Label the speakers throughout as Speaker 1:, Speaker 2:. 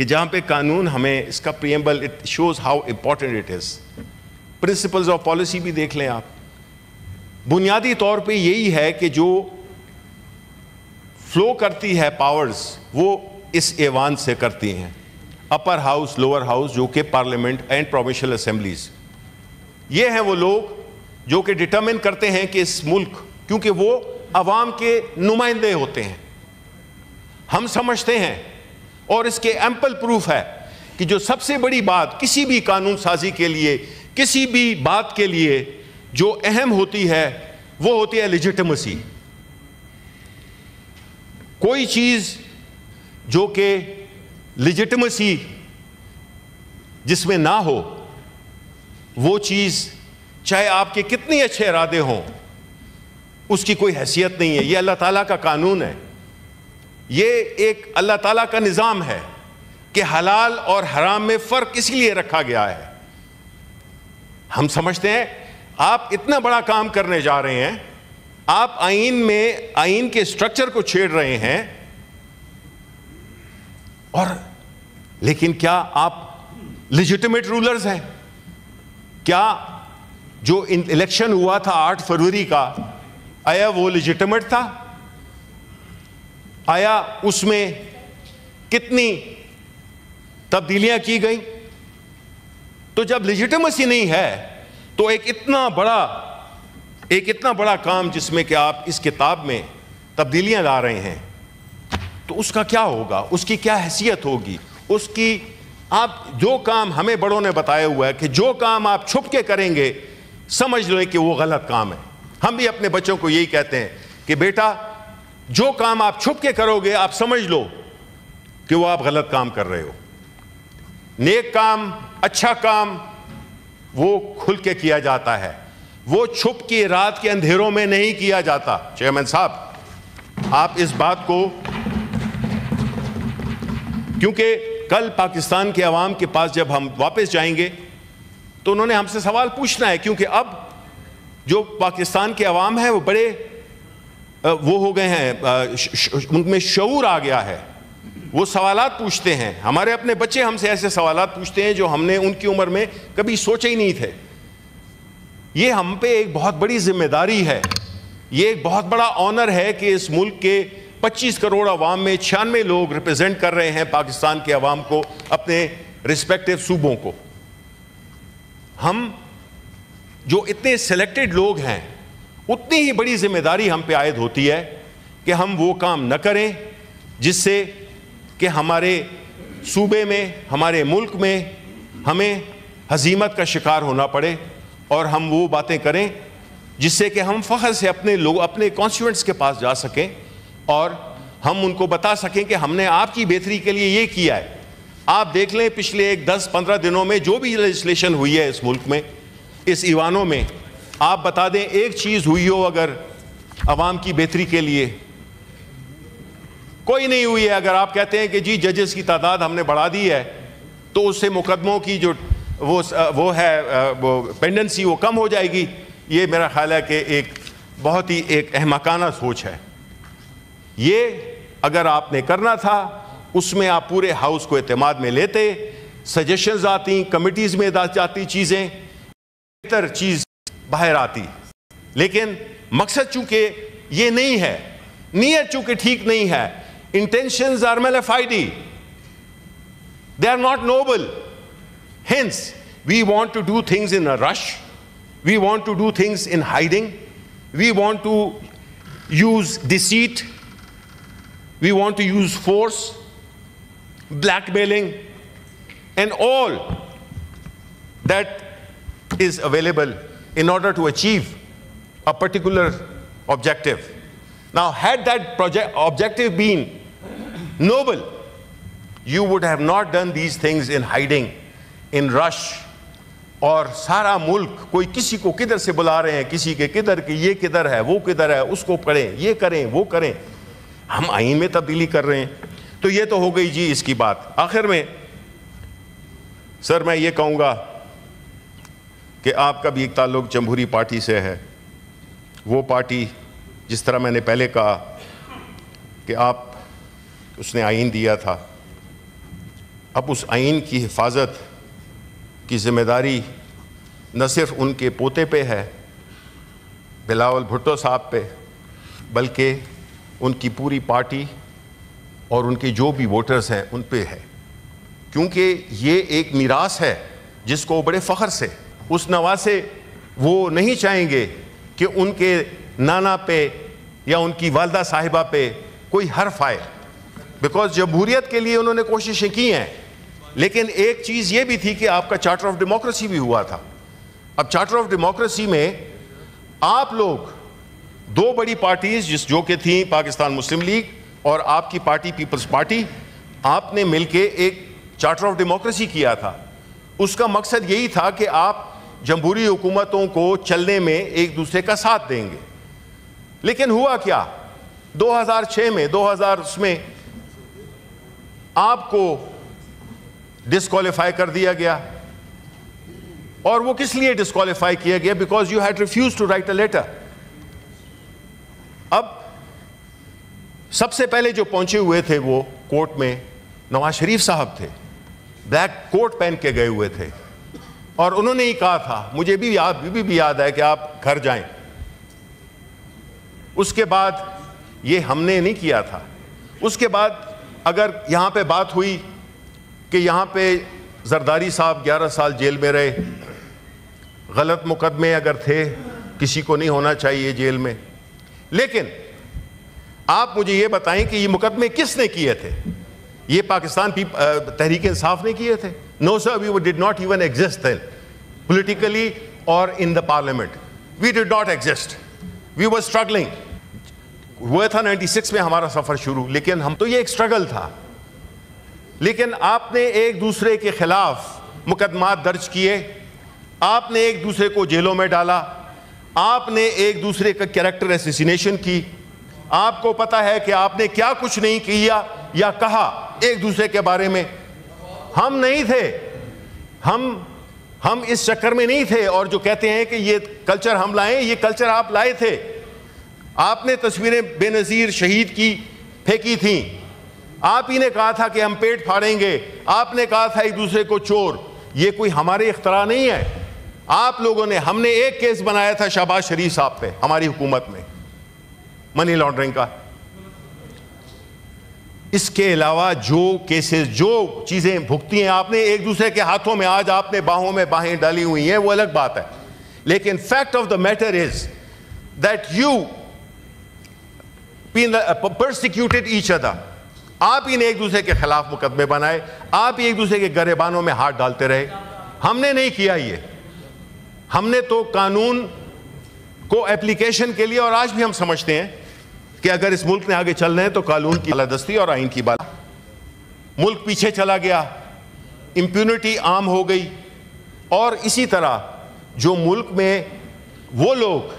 Speaker 1: کہ جہاں پہ قانون ہمیں اس کا preamble it shows how important it is. Principles of policy بھی دیکھ لیں آپ. بنیادی طور پہ یہی ہے کہ جو فلو کرتی ہے پاورز وہ اس ایوان سے کرتی ہیں, اپر ہاؤس, لوور ہاؤس, جو کہ پارلیمنٹ اینڈ پروونشل اسمبلیز. یہ ہیں وہ لوگ جو کہ ڈٹرمن کرتے ہیں کہ اس ملک, کیونکہ وہ عوام کے نمائندے ہوتے ہیں. ہم سمجھتے ہیں اور اس کے ایمپل پروف ہے کہ جو سب سے بڑی بات کسی بھی قانون سازی کے لیے, کسی بھی بات کے لیے جو اہم ہوتی ہے وہ ہوتی ہے لیجٹیمیسی. کوئی چیز جو کہ لیجٹیمیسی جس میں نہ ہو, وہ چیز چاہے آپ کے کتنے اچھے ارادے ہوں اس کی کوئی حیثیت نہیں ہے. یہ اللہ تعالیٰ کا قانون ہے, یہ ایک اللہ تعالیٰ کا نظام ہے کہ حلال اور حرام میں فرق اس لیے رکھا گیا ہے. ہم سمجھتے ہیں آپ اتنا بڑا کام کرنے جا رہے ہیں, آپ آئین کے سٹرکچر کو چھیڑ رہے ہیں, اور لیکن کیا آپ لیجٹیمیٹ رولرز ہیں؟ کیا جو الیکشن ہوا تھا 8 فروری کا, آیا وہ لیجٹیمیٹ تھا؟ آیا اس میں کتنی تبدیلیاں کی گئیں؟ تو جب لیجٹیمیسی نہیں ہے تو ایک اتنا بڑا کام جس میں کہ آپ اس کتاب میں تبدیلیاں لا رہے ہیں, تو اس کا کیا ہوگا, اس کی کیا حیثیت ہوگی, اس کی آپ جو کام ہمیں بڑوں نے بتایا ہوا ہے کہ جو کام آپ چھپ کے کریں گے سمجھ لیں کہ وہ غلط کام ہے. ہم بھی اپنے بچوں کو یہی کہتے ہیں کہ بیٹا جو کام آپ چھپ کے کرو گے آپ سمجھ لو کہ وہ آپ غلط کام کر رہے ہو. نیک کام, اچھا کام وہ کھل کے کیا جاتا ہے, وہ چھپ کے رات کے اندھیروں میں نہیں کیا جاتا. چیئرمین صاحب آپ اس بات کو, کیونکہ کل پاکستان کے عوام کے پاس جب ہم واپس جائیں گے تو انہوں نے ہم سے سوال پوچھنا ہے, کیونکہ اب جو پاکستان کے عوام ہیں وہ بڑے وہ ہو گئے ہیں, ان میں شعور آ گیا ہے, وہ سوالات پوچھتے ہیں. ہمارے اپنے بچے ہم سے ایسے سوالات پوچھتے ہیں جو ہم نے ان کی عمر میں کبھی سوچے ہی نہیں تھے. یہ ہم پہ ایک بہت بڑی ذمہ داری ہے, یہ ایک بہت بڑا آنر ہے کہ اس ملک کے 25 کروڑ عوام میں 96 لوگ ریپرزینٹ کر رہے ہیں پاکستان کے عوام کو, اپنے رسپیکٹیو صوبوں کو. ہم جو اتنے سلیکٹڈ لوگ ہیں اتنی ہی بڑی ذمہ داری ہم پہ عائد ہوتی ہے کہ ہم وہ کام نہ کریں جس سے کہ ہمارے صوبے میں, ہمارے ملک میں ہمیں ہزیمت کا شکار ہونا پڑے, اور ہم وہ باتیں کریں جس سے کہ ہم فخر سے اپنے کانسٹیٹوئنٹس کے پاس جا سکیں اور ہم ان کو بتا سکیں کہ ہم نے آپ کی بہتری کے لیے یہ کیا ہے. آپ دیکھ لیں پچھلے 10-15 دنوں میں جو بھی لیجسلیشن ہوئی ہے اس ملک میں, اس ایوانوں میں, آپ بتا دیں ایک چیز ہوئی ہو اگر عوام کی بہتری کے لیے؟ کوئی نہیں ہوئی ہے. اگر آپ کہتے ہیں کہ جی ججز کی تعداد ہم نے بڑھا دی ہے تو اس سے مقدموں کی جو وہ ہے پینڈنسی وہ کم ہو جائے گی, یہ میرا خیال ہے کہ ایک بہت ہی ایک احمقانہ سوچ ہے. یہ اگر آپ نے کرنا تھا اس میں آپ پورے ہاؤس کو اعتماد میں لیتے, سجیشنز آتی, کمیٹیز میں جاتی چیزیں, بہتر چیز باہر آتی. لیکن مقصد چونکہ یہ نہیں ہے, نیت چونکہ ٹھیک نہیں ہے, intentions are malafide, they are not noble. Hence we want to do things in a rush, we want to do things in hiding, we want to use deceit, we want to use force, blackmailing, and all that is available in order to achieve a particular objective. Now, had that objective been noble, you would have not done these things in hiding, in rush, اور سارا ملک کوئی کسی کو کدھر سے بلا رہے ہیں, کسی کے کدھر کہ یہ کدھر ہے, وہ کدھر ہے, اس کو کریں, یہ کریں, وہ کریں. ہم آئین میں تبدیلی کر رہے ہیں. تو یہ تو ہو گئی جی اس کی بات. آخر میں سر میں یہ کہوں گا کہ آپ کا بھی ایک تعلق جمہوری پارٹی سے ہے. وہ پارٹی جس طرح میں نے پہلے کہا کہ آپ اس نے آئین دیا تھا, اب اس آئین کی حفاظت کی ذمہ داری نہ صرف ان کے پوتے پہ ہے بلاول بھٹو صاحب پہ، بلکہ ان کی پوری پارٹی اور ان کے جو بھی ووٹرز ہیں ان پہ ہے، کیونکہ یہ ایک میراث ہے جس کو بڑے فخر سے اس نواسے وہ نہیں چاہیں گے کہ ان کے نانا پہ یا ان کی والدہ صاحبہ پہ کوئی حرف آئے، بیکاز جمہوریت کے لیے انہوں نے کوششیں کی ہیں، لیکن ایک چیز یہ بھی تھی کہ آپ کا چارٹر آف ڈیموکریسی بھی ہوا تھا۔ اب چارٹر آف ڈیموکریسی میں آپ لوگ دو بڑی پارٹیز جو کہ تھیں پاکستان مسلم لیگ اور آپ کی پارٹی پیپلز پارٹی، آپ نے مل کے ایک چارٹر آف ڈیموکریسی کیا تھا۔ اس کا مقصد یہی تھا کہ آپ جمہوری حکومتوں کو چلنے میں ایک دوسرے کا ساتھ دیں گے، لیکن ہوا کیا 2006 میں 2000 میں آپ کو ڈسکوالیفائی کر دیا گیا، اور وہ کس لیے ڈسکوالیفائی کیا گیا؟ Because you had refused to write a letter. اب سب سے پہلے جو پہنچے ہوئے تھے وہ کورٹ میں نواز شریف صاحب تھے، بلیک کوٹ پہن کے گئے ہوئے تھے، اور انہوں نے ہی کہا تھا، مجھے بھی یاد ہے کہ آپ گھر جائیں۔ اس کے بعد یہ ہم نے نہیں کیا تھا۔ اس کے بعد اگر یہاں پہ بات ہوئی کہ یہاں پہ زرداری صاحب 11 سال جیل میں رہے، غلط مقدمے اگر تھے، کسی کو نہیں ہونا چاہیے جیل میں، لیکن آپ مجھے یہ بتائیں کہ یہ مقدمے کس نے کیے تھے؟ یہ پاکستان تحریک انصاف نے کیے تھے؟ No sir, we did not even exist then, politically or in the parliament. We did not exist. We were struggling. ہوا تھا 96 میں ہمارا سفر شروع، لیکن ہم تو یہ ایک سٹرگل تھا، لیکن آپ نے ایک دوسرے کے خلاف مقدمات درج کیے، آپ نے ایک دوسرے کو جیلوں میں ڈالا، آپ نے ایک دوسرے کا کیریکٹر ایسیسینیشن کی، آپ کو پتا ہے کہ آپ نے کیا کچھ نہیں کیا یا کہا ایک دوسرے کے بارے میں۔ ہم نہیں تھے، ہم اس چکر میں نہیں تھے، اور جو کہتے ہیں کہ یہ کلچر ہم لائیں، یہ کلچر آپ لائے تھے۔ آپ نے تصویریں بے نظیر شہید کی پھینکی تھیں، آپ ہی نے کہا تھا کہ ہم پیٹ پھاڑیں گے، آپ نے کہا تھا ایک دوسرے کو چور۔ یہ کوئی ہمارے اختراع نہیں ہے، آپ لوگوں نے، ہم نے ایک کیس بنایا تھا شہباز شریف صاحب پہ ہماری حکومت میں، منی لانڈرنگ کا۔ اس کے علاوہ جو کیسز، جو چیزیں بھگتی ہیں آپ نے ایک دوسرے کے ہاتھوں میں، آج آپ نے باہوں میں باہیں ڈالی ہوئی ہیں، وہ الگ بات ہے، لیکن fact of the matter is that you persecuted each other. آپ ہی نے ایک دوسرے کے خلاف مقدمے بنائے، آپ ہی ایک دوسرے کے گریبانوں میں ہاتھ ڈالتے رہے۔ ہم نے نہیں کیا یہ، ہم نے تو قانون کو اپلیکیشن کے لیے، اور آج بھی ہم سمجھتے ہیں کہ اگر اس ملک نے آگے چلنا ہے تو قانون کی بالادستی اور آئین کی بالا۔ ملک پیچھے چلا گیا، امپیونٹی عام ہو گئی، اور اسی طرح جو ملک میں وہ لوگ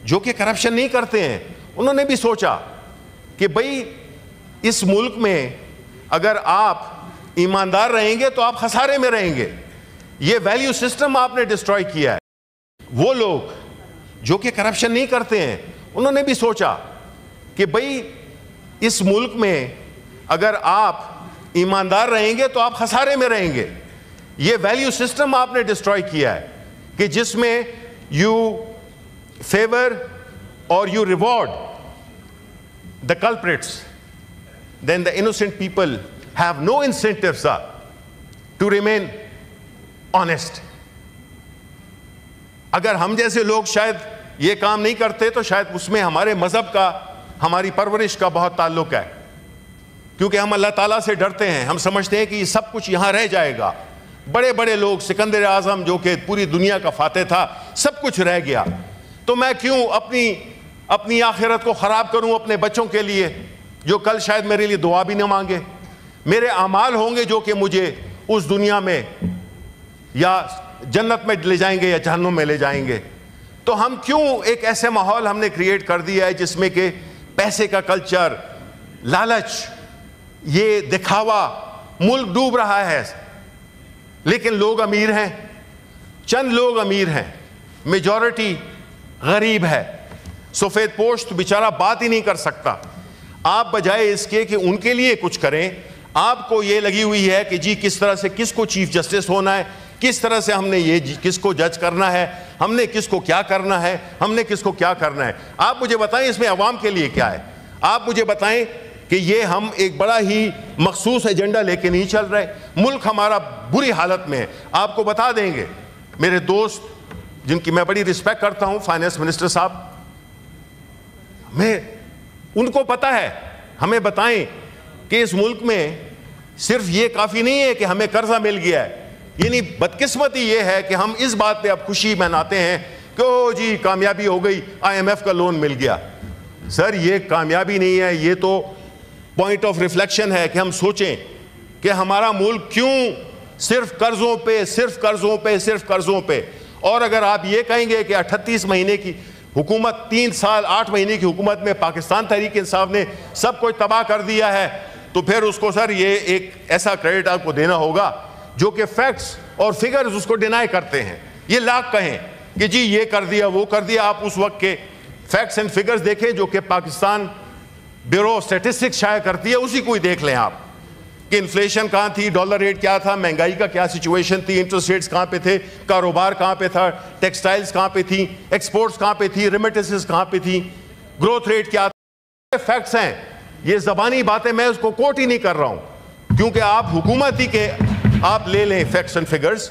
Speaker 1: جو کہ کرپشن نہیں کرتے ہیں، انہوں نے بھی سوچا کہ بھئی اس ملک میں اگر آپ ایماندار رہیں گے تو آپ خسارے میں رہیں گے۔ یہ ویلیو سسٹم آپ نے ڈسٹروائے کیا ہے۔ وہ لوگ جو کہ کرپشن نہیں کرتے ہیں، انہوں نے بھی سوچا کہ بھئی اس ملک میں اگر آپ ایماندار رہیں گے تو آپ خسارے میں رہیں گے۔ یہ ویلیو سسٹم آپ نے ڈسٹروائے کیا ہے کہ جس میں you favour or you reward the culprits, then the innocent people have no incentive, sir, to remain honest. اگر ہم جیسے لوگ شاید یہ کام نہیں کرتے تو شاید اس میں ہمارے مذہب کا، ہماری پرورش کا بہت تعلق ہے، کیونکہ ہم اللہ تعالیٰ سے ڈرتے ہیں، ہم سمجھتے ہیں کہ یہ سب کچھ یہاں رہ جائے گا۔ بڑے بڑے لوگ، سکندر اعظم جو کہ پوری دنیا کا فاتح تھا، سب کچھ رہ گیا، تو میں کیوں اپنی آخرت کو خراب کروں اپنے بچوں کے لیے جو کل شاید میرے لیے دعا بھی نہ مانگے؟ میرے اعمال ہوں گے جو کہ مجھے اس دنیا میں یا جنت میں لے جائیں گے یا جہنم میں لے جائیں گے۔ تو ہم کیوں ایک ایسے ماحول ہم نے کریٹ کر دیا ہے جس میں کہ پیسے کا کلچر، لالچ، یہ دکھاوا، ملک ڈوب رہا ہے، لیکن لوگ امیر ہیں، چند لوگ امیر ہیں، میجورٹی غریب ہے۔ سفید پوش تو بیچارہ بات ہی نہیں کر سکتا۔ آپ بجائے اس کے کہ ان کے لیے کچھ کریں، آپ کو یہ لگی ہوئی ہے کہ جی کس طرح سے کس کو چیف جسٹس ہونا ہے, کس طرح سے ہم نے یہ کس کو جج کرنا ہے, ہم نے کس کو کیا کرنا ہے, ہم نے کس کو کیا کرنا ہے. آپ مجھے بتائیں اس میں عوام کے لیے کیا ہے. آپ مجھے بتائیں کہ یہ ہم ایک بڑا ہی مخصوص ایجنڈا لے کے نہیں چل رہے. ملک ہمارا بری حالت میں ہے. آپ کو بتا دیں گے میرے دوست جن کی میں بڑی رسپیکٹ کرتا ہوں, فائنانس منسٹر صاحب, میں ان کو پتا ہے, ہمیں بتائیں کہ اس ملک میں صرف یہ کافی نہیں ہے کہ ہمیں قرضہ مل گیا ہے. یعنی بدقسمتی یہ ہے کہ ہم اس بات پہ اب خوشی مناتے ہیں کہ او جی کامیابی ہو گئی, IMF کا لون مل گیا. سر یہ کامیابی نہیں ہے, یہ تو پوائنٹ آف ریفلیکشن ہے کہ ہم سوچیں کہ ہمارا ملک کیوں صرف قرضوں پہ صرف قرضوں پہ صرف قرضوں پہ. اور اگر آپ یہ کہیں گے کہ 38 مہینے کی حکومت, 3 سال 8 مہینے کی حکومت میں پاکستان تحریک انصاف نے سب کچھ تباہ کر دیا ہے, تو پھر اس کو سر یہ ایک ایسا کریڈٹ آپ کو دینا ہوگا جو کہ فیکٹس اور فگرز اس کو ڈینائی کرتے ہیں. یہ لاکھ کہیں کہ جی یہ کر دیا وہ کر دیا, آپ اس وقت کے فیکٹس اینڈ فگرز دیکھیں جو کہ پاکستان بیورو آف اسٹیٹسٹکس شائع کرتی ہے, اسی کو ہی دیکھ لیں آپ کہ انفلیشن کہاں تھی, ڈالر ریٹ کیا تھا, مہنگائی کا کیا سچویشن تھی, انٹرسٹ ریٹس کہاں پہ تھے, کاروبار کہاں پہ تھا, ٹیکسٹائلز کہاں پہ تھی, ایکسپورٹس کہاں پہ تھی, ریمیٹنسز کہاں پہ تھی, گروتھ ریٹ کیا تھا. فیکٹس ہیں, یہ زبانی باتیں میں اس کو کوٹ ہی نہیں کر رہا ہوں کیونکہ آپ حکومت ہی کے آپ لے لیں facts and figures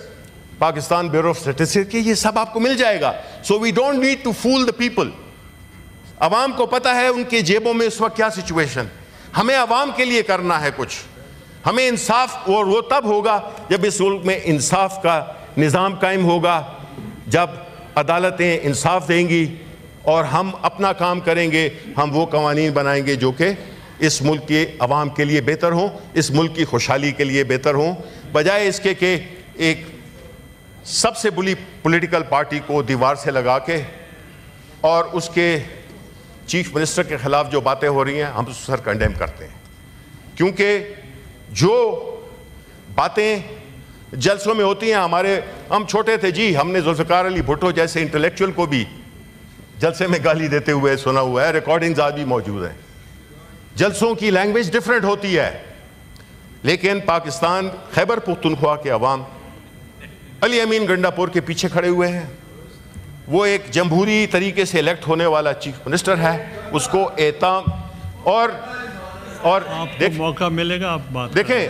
Speaker 1: Pakistan bureau of statistics کے, یہ سب آپ کو مل جائے گا. So we don't need to fool the people. عوام کو پتہ ہے ان کے جیبوں میں اس وقت کیا سچویشن. ہمیں عوام کے لیے کرنا ہے کچھ. ہمیں انصاف, اور وہ تب ہوگا جب اس ملک میں انصاف کا نظام قائم ہوگا, جب عدالتیں انصاف دیں گی اور ہم اپنا کام کریں گے. ہم وہ قوانین بنائیں گے جو کہ اس ملک کے عوام کے لیے بہتر ہوں, اس ملک کی خوشحالی کے لیے بہتر ہوں, بجائے اس کے کہ ایک سب سے بڑی پولیٹیکل پارٹی کو دیوار سے لگا کے اور اس کے چیف منسٹر کے خلاف جو باتیں ہو رہی ہیں ہم اس کو سر کنڈیم کرتے ہیں. کیونکہ جو باتیں جلسوں میں ہوتی ہیں, ہم چھوٹے تھے جی, ہم نے ذوالفقار علی بھٹو جیسے انٹلیکچوئل کو بھی جلسے میں گالی دیتے ہوئے سنا ہوا ہے, ریکارڈنگز آج بھی موجود ہیں. جلسوں کی لینگویج ڈیفرنٹ ہوتی ہے, لیکن پاکستان خیبر پختونخوا کے عوام علی امین گنڈا پور کے پیچھے کھڑے ہوئے ہیں. وہ ایک جمہوری طریقے سے الیکٹ ہونے والا چیف منسٹر ہے, اس کو احترام اور
Speaker 2: موقع ملے گا. آپ بات
Speaker 1: دیکھیں,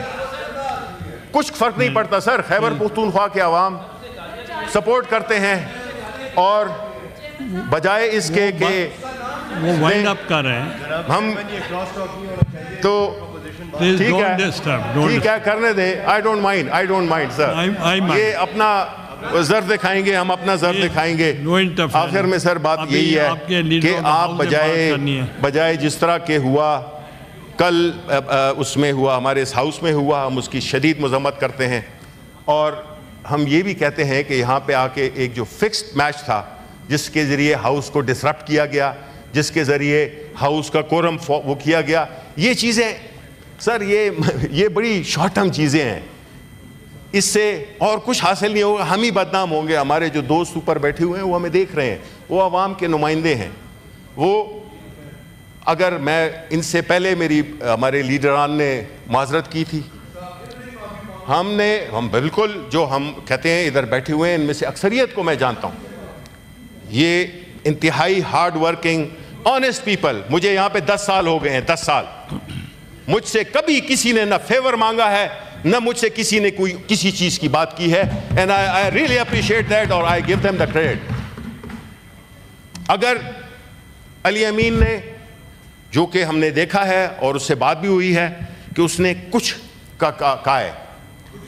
Speaker 1: کچھ فرق نہیں پڑتا سر. خیبر پختونخوا کے عوام سپورٹ کرتے ہیں, اور بجائے اس کے کہ
Speaker 2: وہ وائنڈ اپ کر رہے ہیں,
Speaker 1: ہم تو ٹھیک ہے کرنے دیں. آئی ڈونٹ مائنڈ سر. یہ اپنا زر دکھائیں گے, ہم اپنا زر دکھائیں گے. آخر میں سر بات یہی ہے کہ آپ بجائے جس طرح کے ہوا کل اس میں ہوا, ہمارے اس ہاؤس میں ہوا, ہم اس کی شدید مذمت کرتے ہیں. اور ہم یہ بھی کہتے ہیں کہ یہاں پہ آ کے ایک جو فکسڈ میچ تھا جس کے ذریعے ہاؤس کو ڈسرپٹ کیا گیا, جس کے ذریعے ہاؤس کا کورم وہ کیا گیا, یہ چیزیں سر یہ بڑی شارٹ ٹرم چیزیں ہیں. اس سے اور کچھ حاصل نہیں ہوگا, ہم ہی بدنام ہوں گے. ہمارے جو دوست اوپر بیٹھے ہوئے ہیں وہ ہمیں دیکھ رہے ہیں, وہ عوام کے نمائندے ہیں. وہ اگر میں ان سے پہلے ہمارے لیڈران نے معذرت کی تھی, ہم بالکل جو ہم کہتے ہیں ادھر بیٹھے ہوئے ہیں ان میں سے اکثریت کو میں جانتا ہوں, یہ انتہائی ہارڈ ورکنگ آنیسٹ پیپل. مجھے یہاں پہ 10 سال ہو گئے ہیں, 10 سال. مجھ سے کبھی کسی نے نہ فیور مانگا ہے, نہ مجھ سے کسی نے کوئی کسی چیز کی بات کی ہے. And I really appreciate that, اور آئی گیو دیم دا کریڈٹ. اگر علی امین نے, جو کہ ہم نے دیکھا ہے اور اس سے بات بھی ہوئی ہے کہ اس نے کچھ کہا ہے,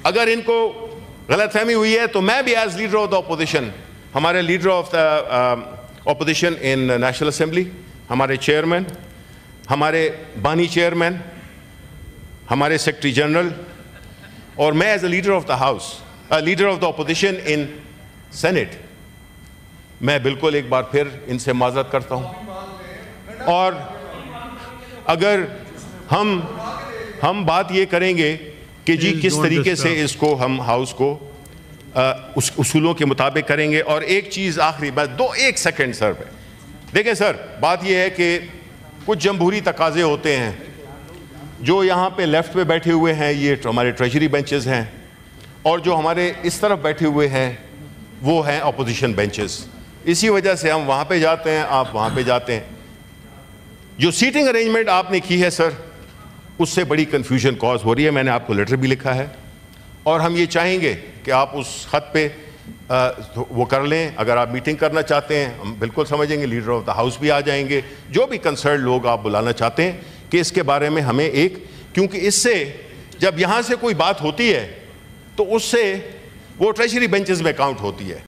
Speaker 1: اگر ان کو غلط فہمی ہوئی ہے تو میں بھی as leader of the opposition, ہمارے leader of the opposition in national assembly, ہمارے چیئرمین, ہمارے بانی چیئرمین, ہمارے سیکرٹری جنرل, اور میں as a leader of the house, leader of the opposition in senate, میں بالکل ایک بار پھر ان سے معذرت کرتا ہوں. اور اگر ہم بات یہ کریں گے کہ جی کس طریقے سے اس کو ہم ہاؤس کو اس اصولوں کے مطابق کریں گے. اور ایک چیز آخری بات, 1 سیکنڈ سر پہ دیکھیں سر, بات یہ ہے کہ کچھ جمہوری تقاضے ہوتے ہیں جو یہاں پہ لیفٹ پہ بیٹھے ہوئے ہیں یہ ہمارے ٹریجری بینچز ہیں، اور جو ہمارے اس طرف بیٹھے ہوئے ہیں وہ ہیں اپوزیشن بینچز. اسی وجہ سے ہم وہاں پہ جاتے ہیں، آپ وہاں پہ جاتے ہیں. جو سیٹنگ ارینجمنٹ آپ نے کی ہے سر، اس سے بڑی کنفیوژن کاز ہو رہی ہے. میں نے آپ کو لیٹر بھی لکھا ہے، اور ہم یہ چاہیں گے کہ آپ اس خط پہ وہ کر لیں. اگر آپ میٹنگ کرنا چاہتے ہیں ہم بالکل سمجھیں گے، لیڈر آف دا ہاؤس بھی آ جائیں گے، جو بھی کنسرن لوگ آپ بلانا چاہتے ہیں، کہ اس کے بارے میں ہمیں کیونکہ اس سے جب یہاں سے کوئی بات ہوتی ہے تو اس سے وہ ٹریجری بینچز میں کاؤنٹ ہوتی ہے.